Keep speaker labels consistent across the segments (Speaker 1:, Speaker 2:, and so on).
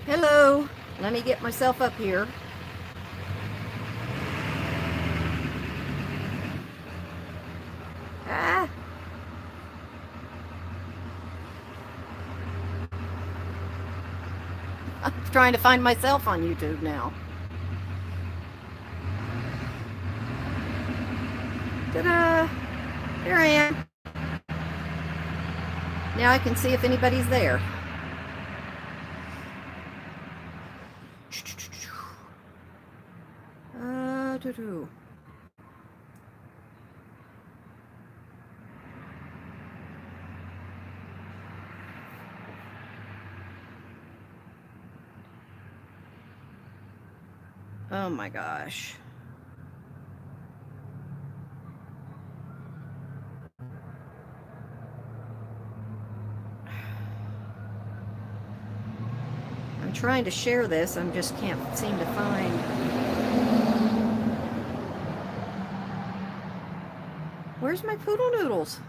Speaker 1: Hello. Let me get myself up here. Ah, I'm trying to find myself on YouTube now. Ta-da! Here I am. Now I can see if anybody's there. Doo-doo. Oh my gosh. I'm trying to share this. I just can't seem to find. Where's my poodle noodles?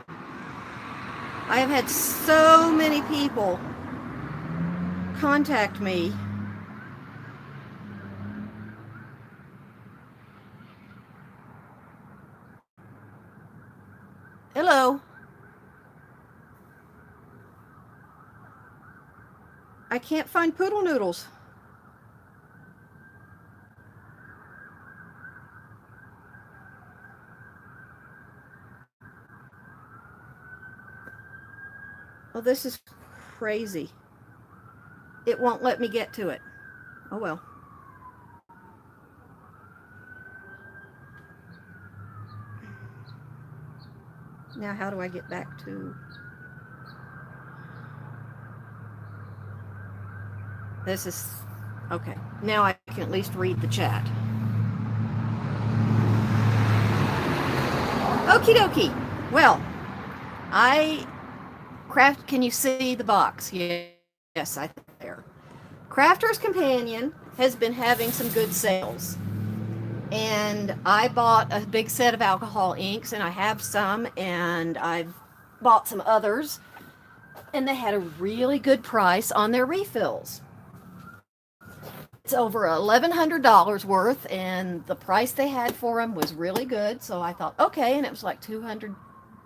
Speaker 1: I have had so many people contact me. Hello. I can't find poodle noodles. Oh, this is crazy. It won't let me get to it. Oh well. Now how do I get back to... This is... Okay. Now I can at least read the chat. Okie dokie. Well, can you see the box? Yes, I think there. Crafter's Companion has been having some good sales. And I bought a big set of alcohol inks, and I have some, and I've bought some others, and they had a really good price on their refills. It's over $1,100 worth, and the price they had for them was really good, so I thought, okay, and it was like 200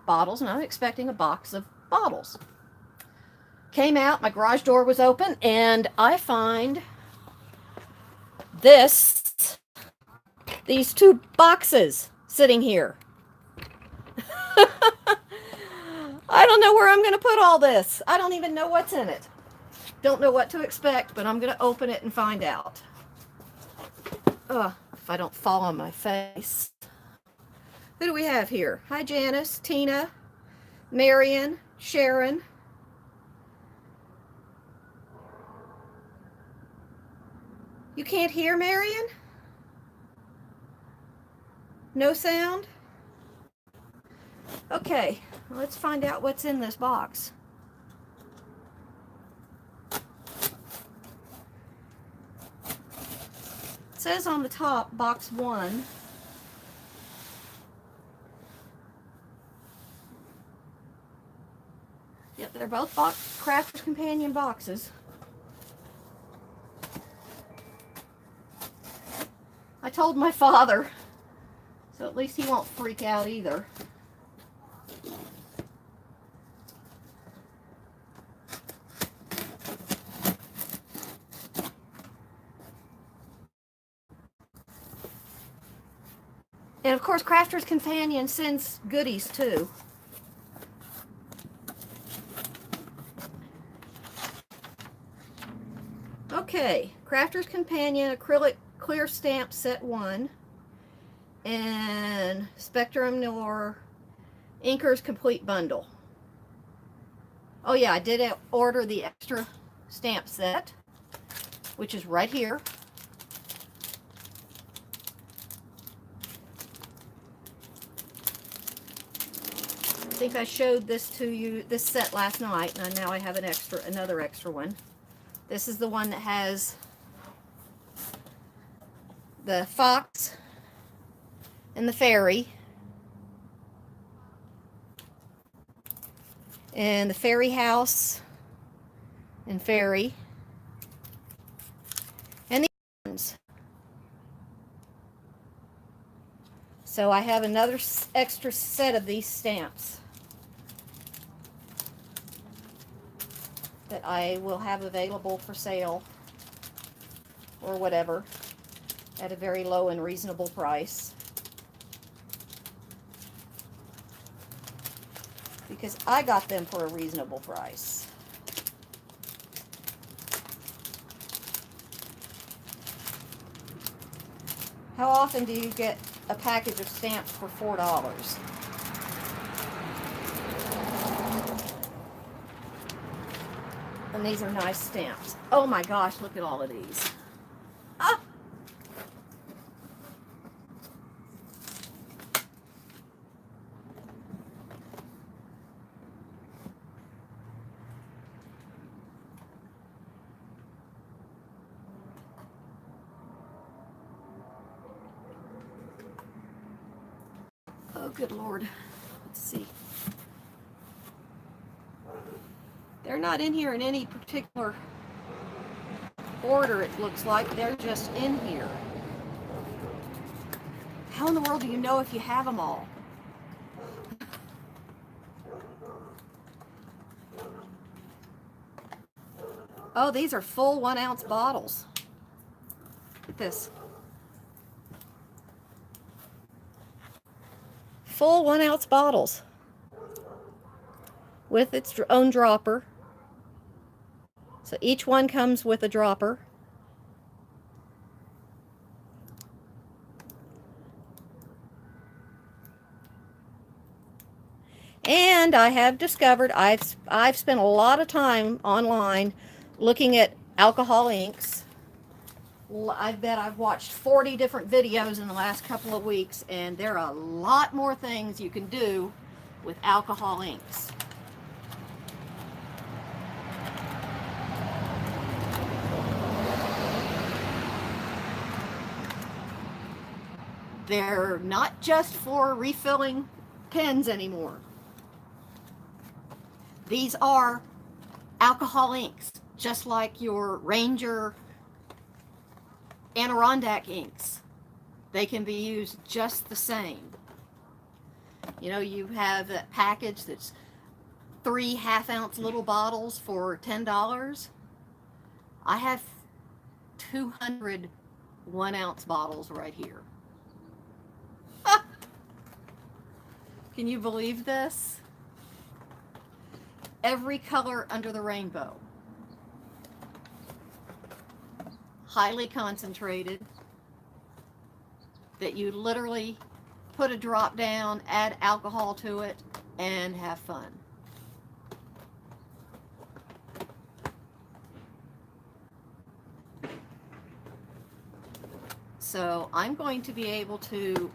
Speaker 1: bottles, and I was expecting a box of bottles. Came out, my garage door was open, and I find these two boxes sitting here. I don't know where I'm going to put all this. I don't even know what's in it. Don't know what to expect, but I'm going to open it and find out. If I don't fall on my face. Who do we have here? Hi, Janice, Tina, Marion, Sharon. You can't hear, Marion? No sound? Okay, let's find out what's in this box. It says on the top, box 1. Yep, they're both Crafter's Companion boxes. I told my father, so at least he won't freak out either. And of course, Crafter's Companion sends goodies too. Okay, Crafter's Companion acrylic clear stamp set 1 and Spectrum Noir Inkers Complete Bundle. Oh yeah, I did order the extra stamp set, which is right here. I think I showed this to you, this set last night, and now I have another extra one. This is the one that has the fox and the fairy. And the fairy house and fairy. And the ones. So I have another extra set of these stamps that I will have available for sale or whatever at a very low and reasonable price. Because I got them for a reasonable price. How often do you get a package of stamps for $4? And these are nice stamps. Oh my gosh, look at all of these. Ah! Oh, good Lord. Let's see. They're not in here in any particular order, it looks like. They're just in here. How in the world do you know if you have them all? Oh, these are full 1 ounce bottles. Look at this. Full 1 ounce bottles with its own dropper. So each one comes with a dropper. And I have discovered, I've spent a lot of time online looking at alcohol inks. I bet I've watched 40 different videos in the last couple of weeks, and there are a lot more things you can do with alcohol inks. They're not just for refilling pens anymore. These are alcohol inks, just like your Ranger Adirondack inks. They can be used just the same. You know, you have a package that's 3 half-ounce little bottles for $10. I have 200 1 ounce bottles right here. Can you believe this? Every color under the rainbow. Highly concentrated. That you literally put a drop down, add alcohol to it, and have fun. So I'm going to be able to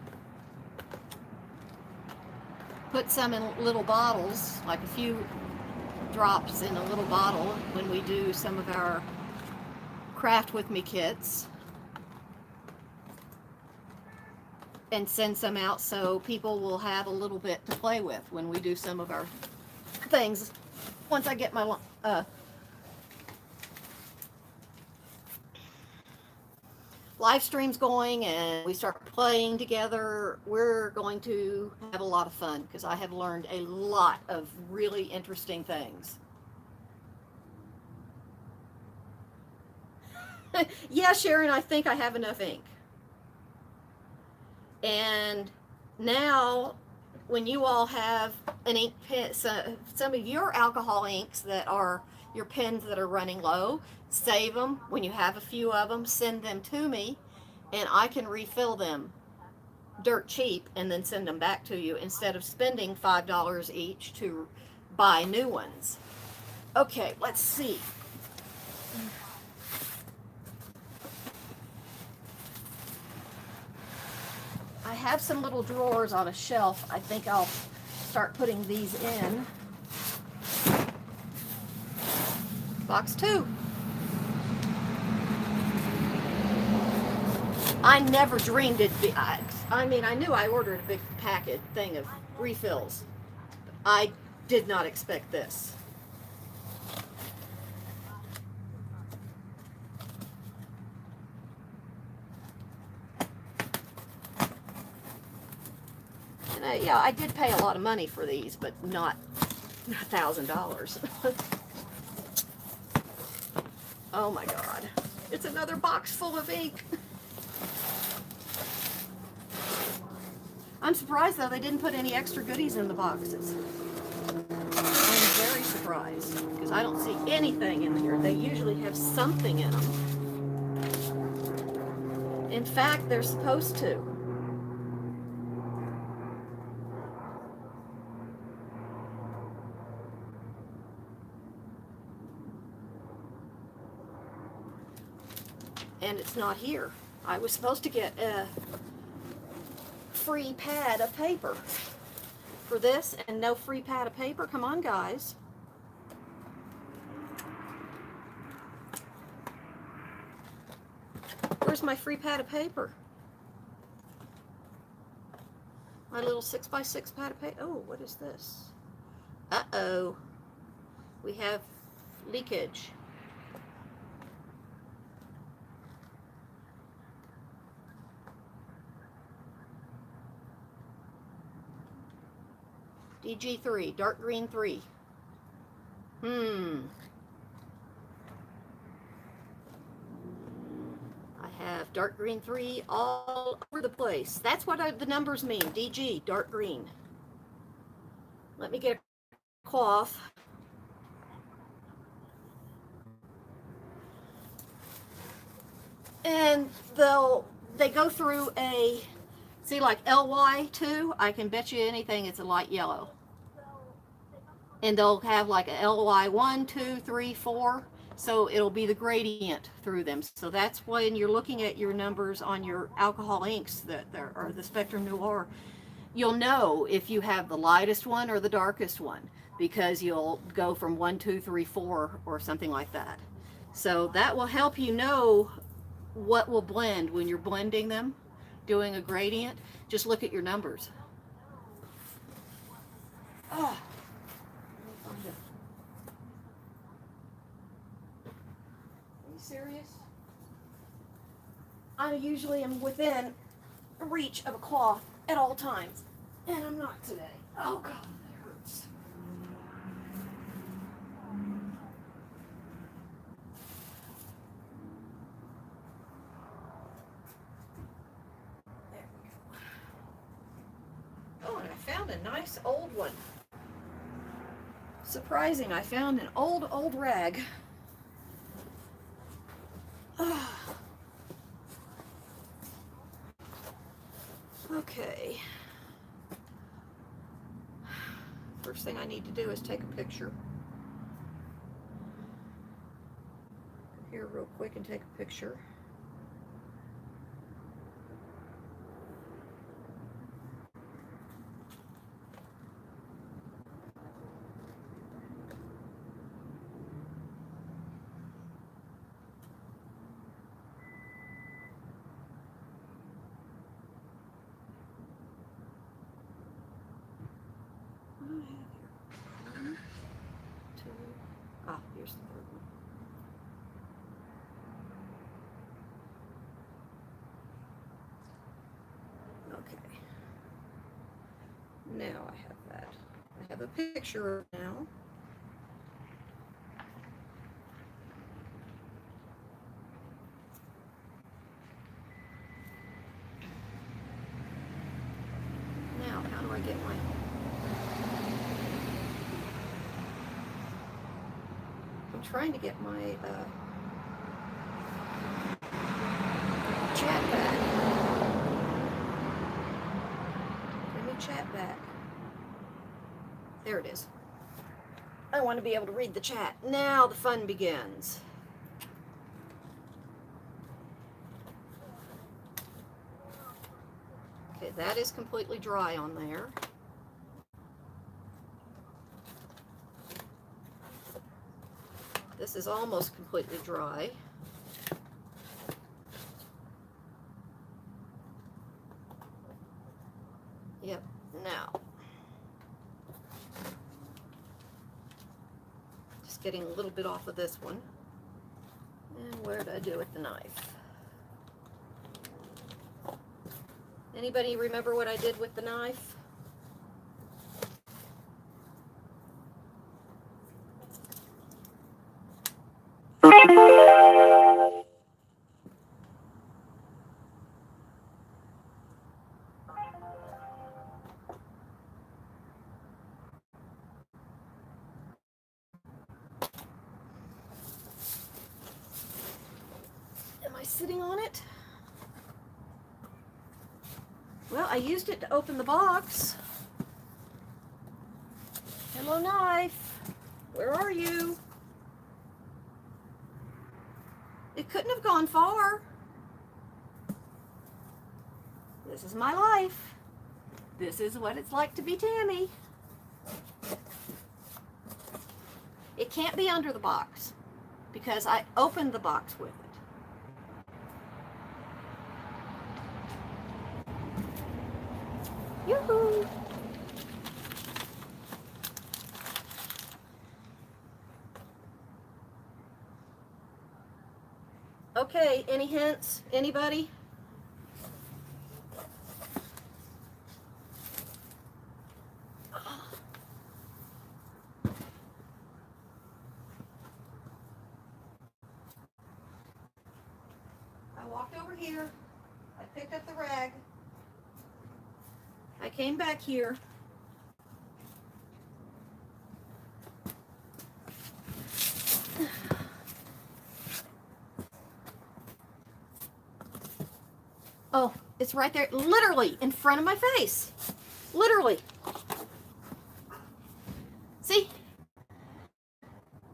Speaker 1: put some in little bottles, like a few drops in a little bottle when we do some of our Craft With Me kits, and send some out so people will have a little bit to play with when we do some of our things. Once I get my live streams going and we start playing together, we're going to have a lot of fun because I have learned a lot of really interesting things. Yeah, Sharon, I think I have enough ink. And now, when you all have an ink pen, some of your alcohol inks that are your pens that are running low, save them. When you have a few of them, send them to me, and I can refill them dirt cheap and then send them back to you instead of spending $5 each to buy new ones. Okay, let's see. I have some little drawers on a shelf. I think I'll start putting these in. Box 2. I never dreamed it'd be, I mean, I knew I ordered a big packet thing of refills. I did not expect this. Yeah, I did pay a lot of money for these, but not $1,000. Oh my God. It's another box full of ink. I'm surprised though they didn't put any extra goodies in the boxes. I'm very surprised because I don't see anything in here. They usually have something in them. In fact, they're supposed to. And it's not here. I was supposed to get a free pad of paper for this and no free pad of paper. Come on, guys. Where's my free pad of paper? My little 6x6 pad of paper. Oh, what is this? Uh-oh. We have leakage. DG3, dark green 3. I have dark green 3 all over the place. That's what the numbers mean. DG, dark green. Let me get a cloth. And they go through a, see, like LY2, I can bet you anything it's a light yellow. And they'll have like a LY 1, 2, 3, 4. So it'll be the gradient through them. So that's when you're looking at your numbers on your alcohol inks or the Spectrum Noir, you'll know if you have the lightest one or the darkest one, because you'll go from 1, 2, 3, 4 or something like that. So that will help you know what will blend when you're blending them, doing a gradient. Just look at your numbers. Oh. Are you serious? I usually am within reach of a cloth at all times, and I'm not today. Oh God, that hurts. There we go. Oh, and I found a nice old one. Surprising, I found an old rag. Okay. First thing I need to do is take a picture. Come here real quick and take a picture. Here's the third one. Okay. Now I have that. I have a picture now. Now, how do I get my... trying to get my chat back. Give me chat back. There it is. I want to be able to read the chat. Now the fun begins. Okay, that is completely dry on there. This is almost completely dry. Yep, now. Just getting a little bit off of this one. And where did I do with the knife? Anybody remember what I did with the knife? Am I sitting on it? Well, I used it to open the box. Hello, knife. Where are you? It couldn't have gone far. This is my life. This is what it's like to be Tammy. It can't be under the box because I opened the box with it. Yoo-hoo! Okay, any hints? Anybody? I walked over here. I picked up the rag. I came back here. Oh, it's right there, literally in front of my face. Literally. See?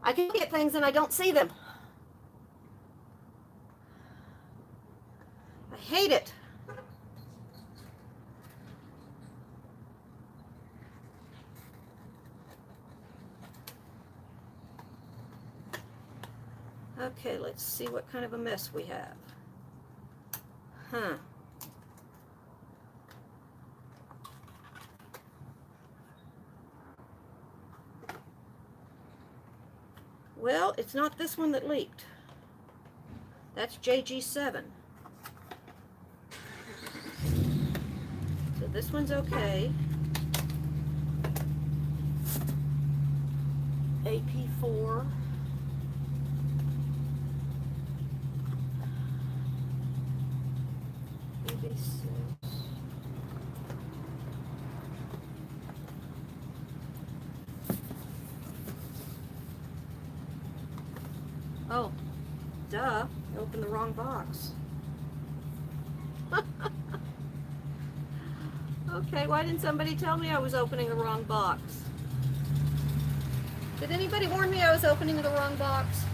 Speaker 1: I can look at things and I don't see them. I hate it. Okay, let's see what kind of a mess we have. Huh. Well, it's not this one that leaked. That's JG7. So this one's okay. AP4. AB6. Oh, duh. I opened the wrong box. Okay, why didn't somebody tell me I was opening the wrong box? Did anybody warn me I was opening the wrong box?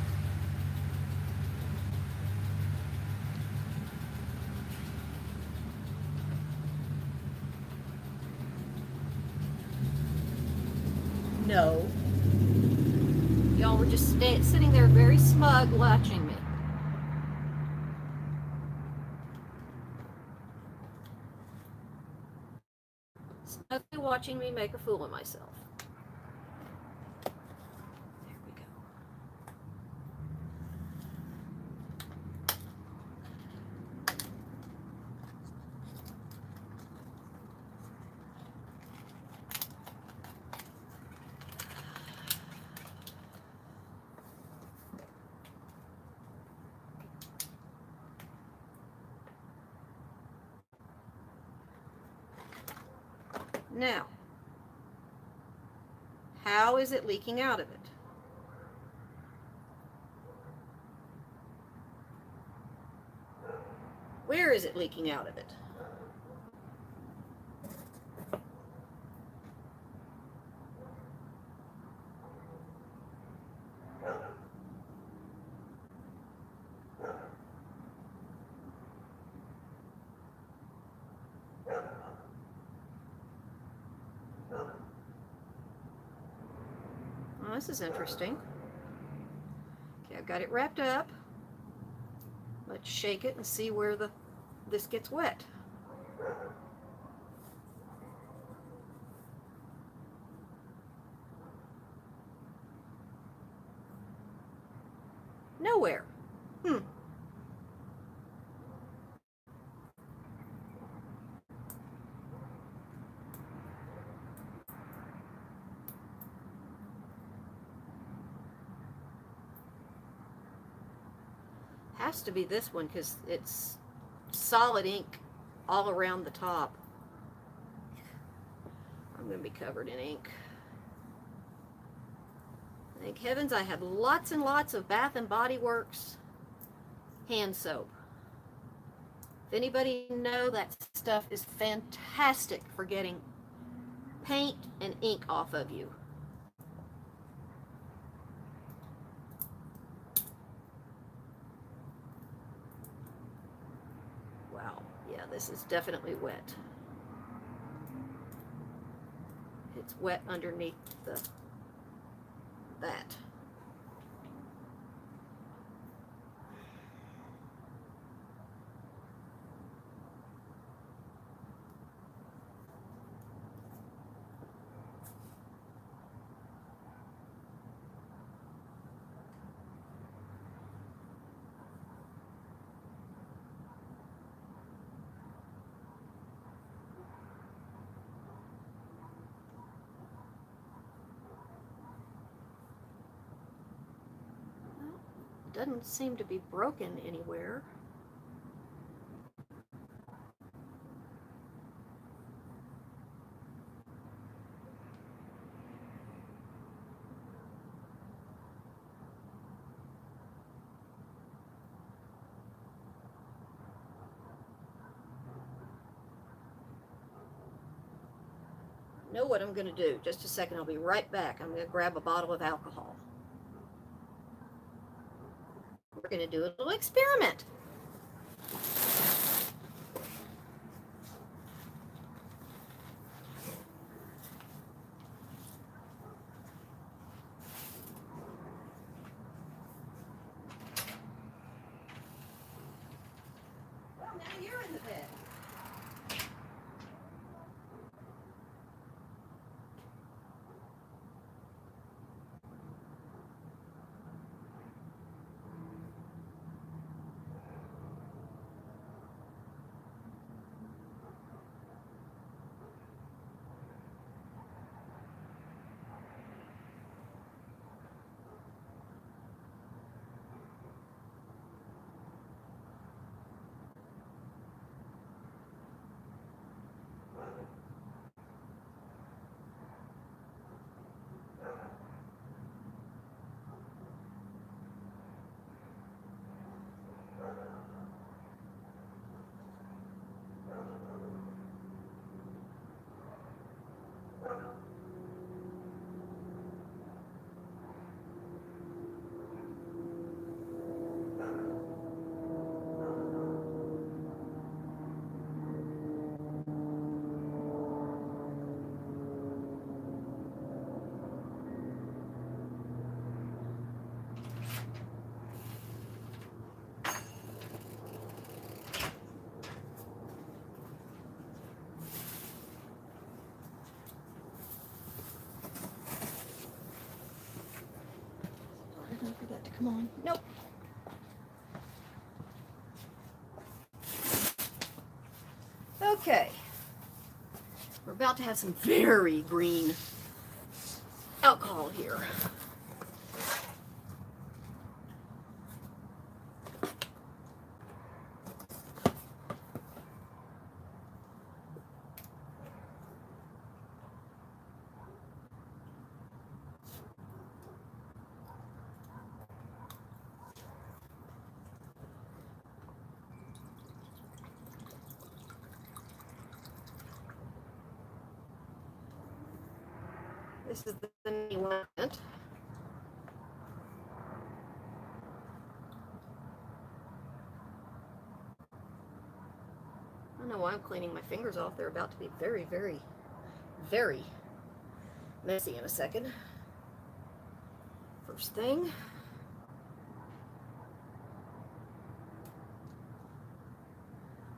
Speaker 1: No. Y'all were just sitting there very smug watching me. Smugly watching me make a fool of myself. There we go. Now, how is it leaking out of it? Where is it leaking out of it? Oh, this is interesting. Okay, I've got it wrapped up. Let's shake it and see where this gets wet. Nowhere. has to be this one because it's solid ink all around the top. I'm going to be covered in ink. Thank heavens I have lots and lots of Bath and Body Works hand soap. If anybody know, that stuff is fantastic for getting paint and ink off of you. Wow, yeah, this is definitely wet. It's wet underneath that. Doesn't seem to be broken anywhere. Know what I'm going to do. Just a second, I'll be right back. I'm going to grab a bottle of alcohol. We're going to do a little experiment. Well, now you're in the bed. For that to come on. Nope. Okay. We're about to have some very green alcohol here. This is the new one. I don't know why I'm cleaning my fingers off. They're about to be very, very, very messy in a second. First thing.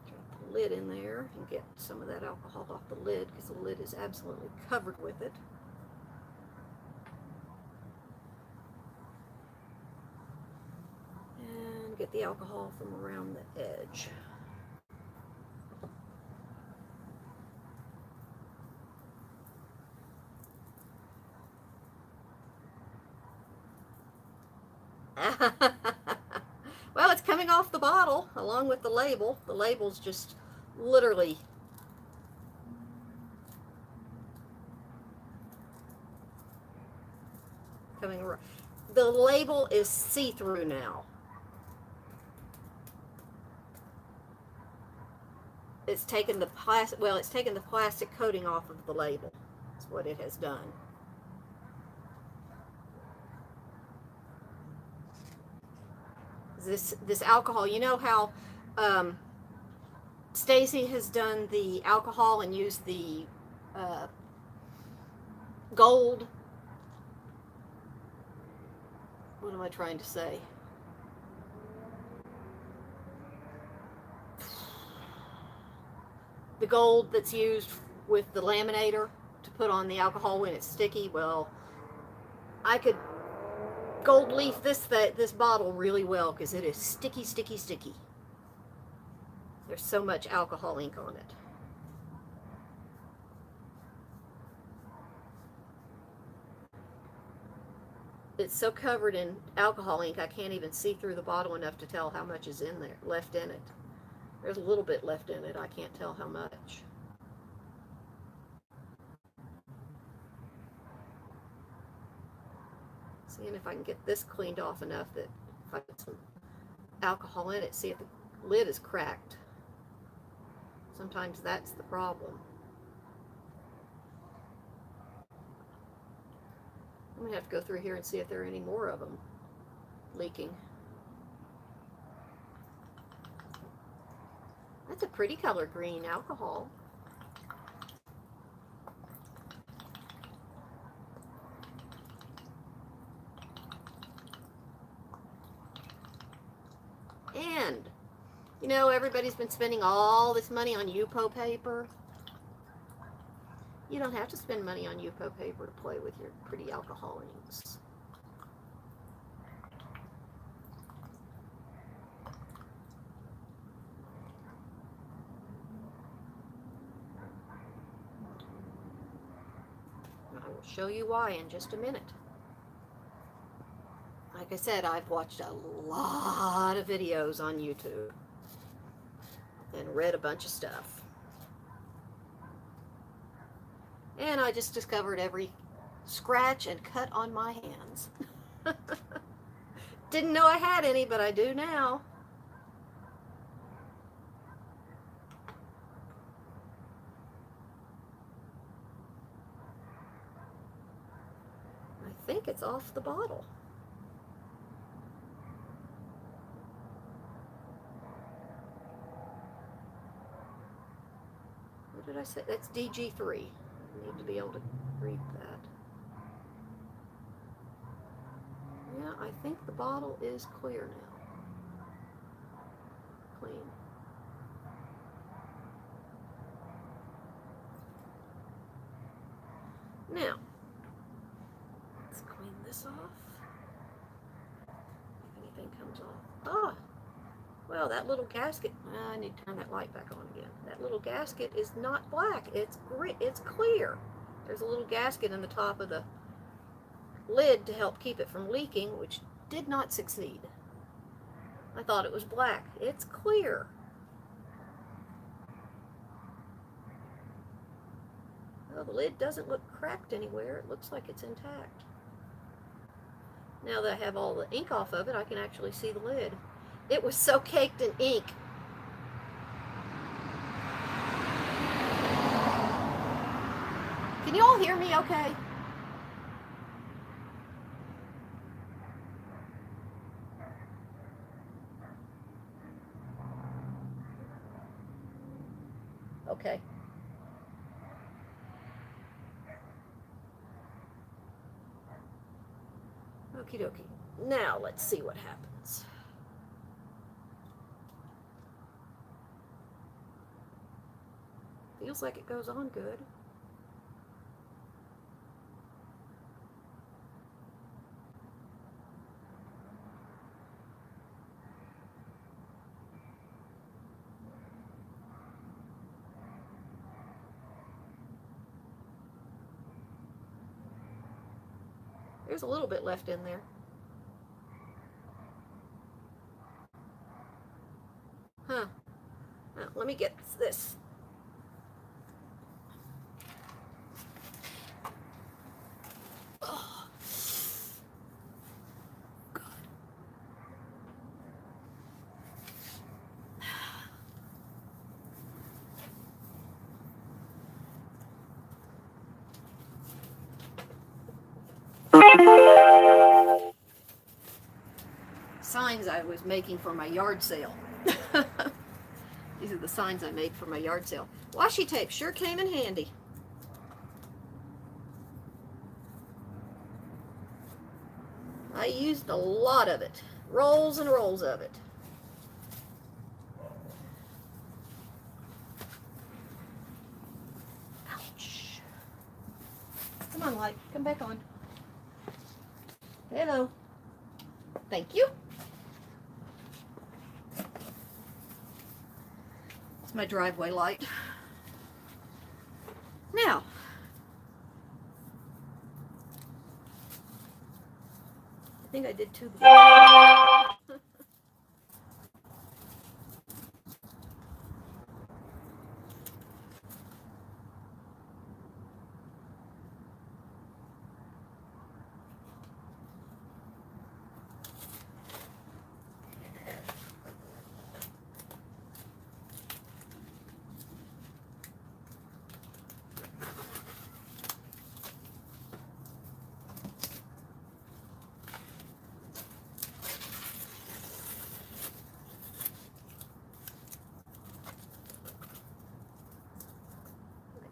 Speaker 1: Drop the lid in there and get some of that alcohol off the lid because the lid is absolutely covered with it. Get the alcohol from around the edge. Well, it's coming off the bottle along with the label. The label's just literally coming around. The label is see-through now. It's taken the plastic coating off of the label. That's what it has done. This alcohol, you know how Stacy has done the alcohol and used the gold. What am I trying to say? The gold that's used with the laminator to put on the alcohol when it's sticky. Well, I could gold leaf this bottle really well because it is sticky, sticky, sticky. There's so much alcohol ink on it. It's so covered in alcohol ink I can't even see through the bottle enough to tell how much is in there, left in it. There's a little bit left in it. I can't tell how much. Seeing if I can get this cleaned off enough that if I put some alcohol in it, see if the lid is cracked. Sometimes that's the problem. I'm going to have to go through here and see if there are any more of them leaking. That's a pretty color green alcohol. And, you know, everybody's been spending all this money on Yupo paper. You don't have to spend money on Yupo paper to play with your pretty alcohol inks. I will show you why in just a minute. Like I said, I've watched a lot of videos on YouTube and read a bunch of stuff. And I just discovered every scratch and cut on my hands. Didn't know I had any, but I do now. I think it's off the bottle. What did I say? That's DG3. I need to be able to read that. Yeah, I think the bottle is clear now. Clean. Now, let's clean this off. If anything comes off. Ah! Well, that little gasket, I need to turn that light back on again. That little gasket is not black. It's clear. There's a little gasket in the top of the lid to help keep it from leaking, which did not succeed. I thought it was black. It's clear. Well, the lid doesn't look cracked anywhere. It looks like it's intact. Now that I have all the ink off of it, I can actually see the lid. It was so caked in ink. Can you all hear me okay? Okay. Okie dokie. Now let's see what happens. Feels like it goes on good. There's a little bit left in there. Huh. Let me get this. Oh. God. Signs I was making for my yard sale. These are the signs I made for my yard sale. Washi tape sure came in handy. I used a lot of it. Rolls and rolls of it. Ouch. Come on, light. Come back on. Hello. Thank you. It's my driveway light. Now, I think I did two.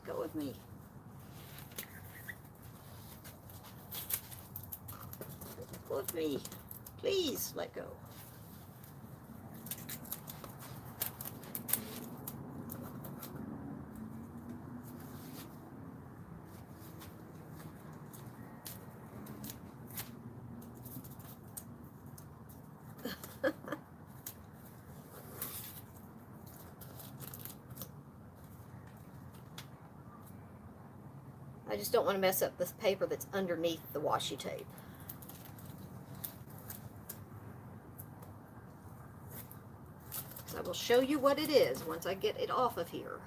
Speaker 1: Go with me. Go with me. Please let go. I just don't want to mess up this paper that's underneath the washi tape. So I will show you what it is once I get it off of here.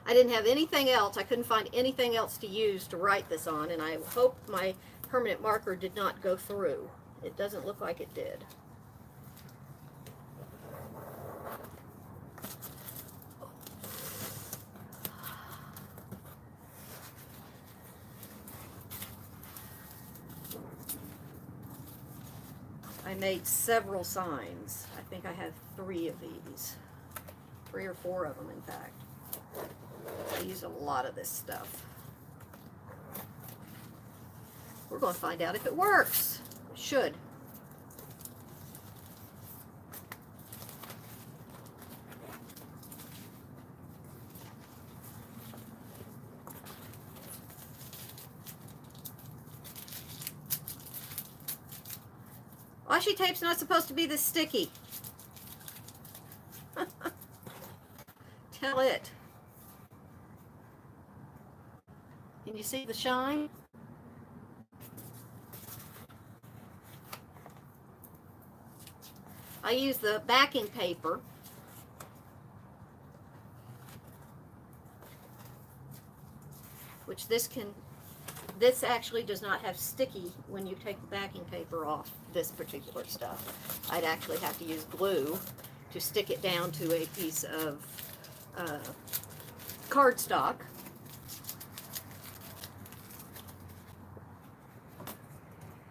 Speaker 1: I didn't have anything else. I couldn't find anything else to use to write this on, and I hope my permanent marker did not go through. It doesn't look like it did. I made several signs. I think I have 3 of these. 3 or 4 of them, in fact. I use a lot of this stuff. We're going to find out if it works. It should. Washi tape's not supposed to be this sticky. Tell it. Can you see the shine? I use the backing paper. Which this actually does not have sticky when you take the backing paper off this particular stuff. I'd actually have to use glue to stick it down to a piece of cardstock.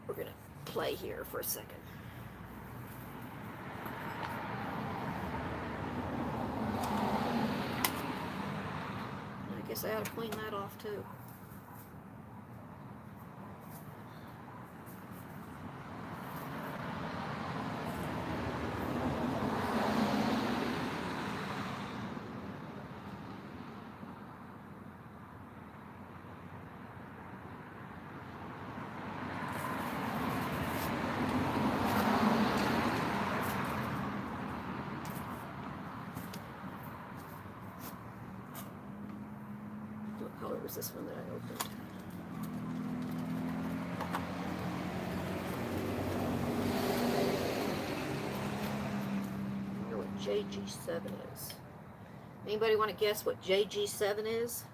Speaker 1: We're going to play here for a second. I guess I ought to clean that off too. What color was this one that I opened? JG7 is. Anybody want to guess what JG7 is?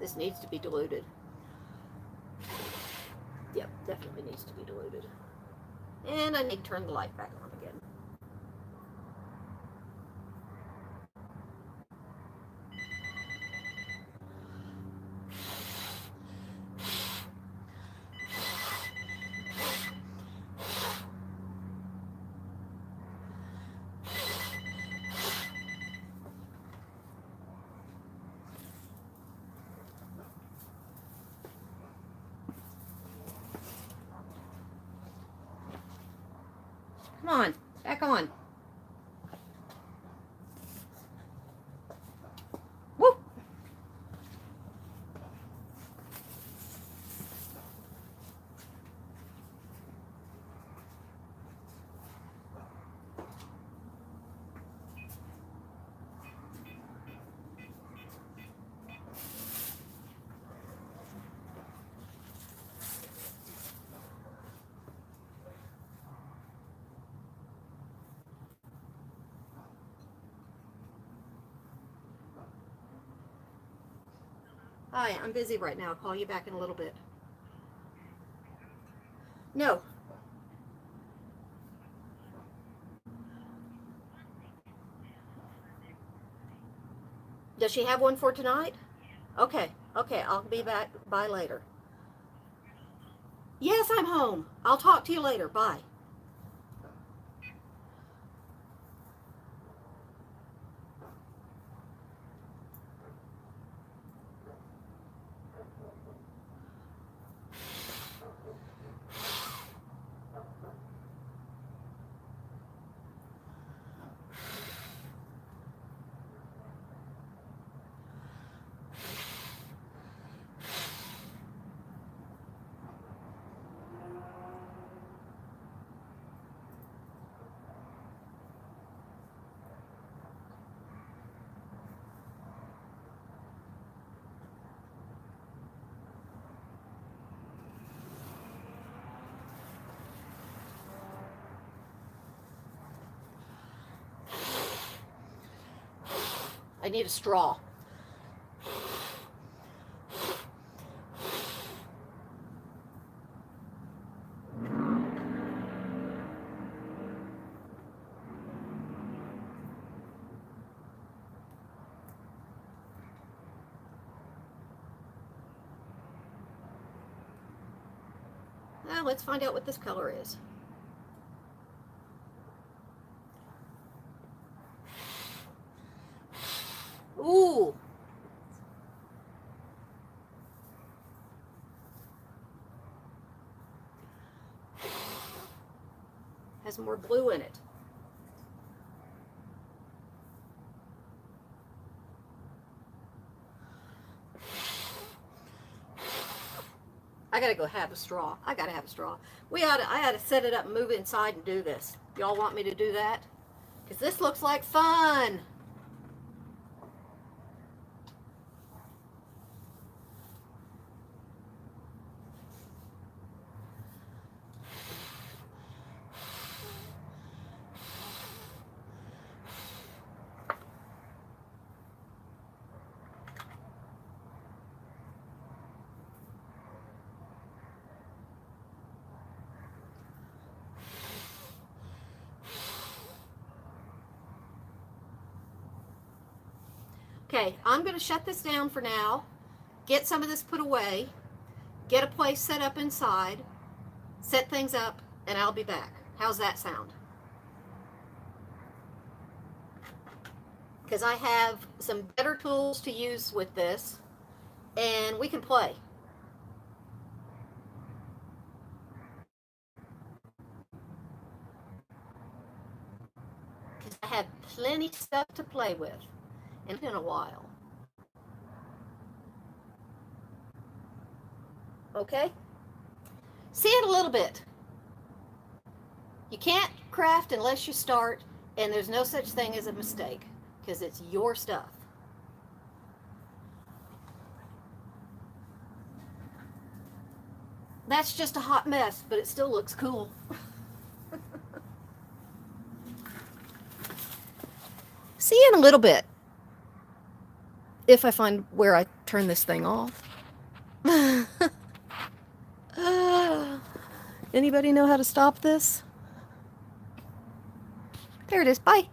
Speaker 1: This needs to be diluted. Yep, definitely needs to be diluted. And I need to turn the light back on again. Come on, back on. Woo! Hi, I'm busy right now. I'll call you back in a little bit. No. Does she have one for tonight? Okay, okay, I'll be back by later. Yes, I'm home. I'll talk to you later. Bye. I need a straw. Now let's find out what this color is. Ooh. Has more blue in it. I gotta go have a straw. I gotta have a straw. I ought to set it up and move inside and do this. Y'all want me to do that? Because this looks like fun. Okay, I'm going to shut this down for now, get some of this put away, get a place set up inside, set things up, and I'll be back. How's that sound? because I have some better tools to use with this, and we can play. Because I have plenty stuff to play with in a while. Okay? See it a little bit. You can't craft unless you start, and there's no such thing as a mistake because it's your stuff. That's just a hot mess, but it still looks cool. See you in a little bit. If I find where I turn this thing off. Anybody know how to stop this? There it is. Bye.